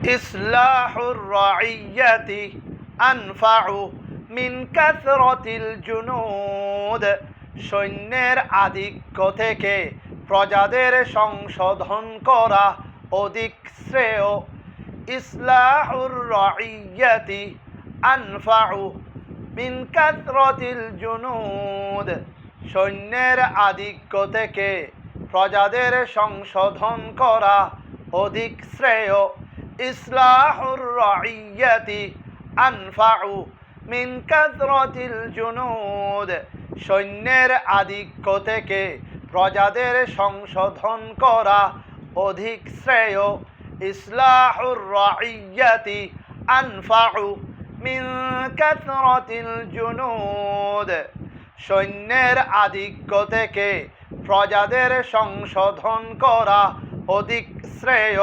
ইসলাহুর রাইয়াতি আনফাউ মিন কাসরাতিল জুনুদ। সৈন্যের আধিক্য থেকে প্রজাদের সংশোধন করা অধিক শ্রেয়। ইসলাহুর রাইয়াতি আনফাউ মিন কাসরাতিল জুনুদ। সৈন্যের আধিক্য থেকে প্রজাদের সংশোধন করা অধিক শ্রেয়। ইসলাহুর রাইয়াতি আনফাউ মিন কাসরাতিল জুনুদ। সৈন্যের আধিক্য থেকে প্রজাদের সংশোধন করা অধিক শ্রেয়। ইসলাহুর রাইয়াতি আনফাউ মিন কাসরাতিল জুনুদ। সৈন্যের আধিক্য থেকে প্রজাদের সংশোধন করা অধিক শ্রেয়।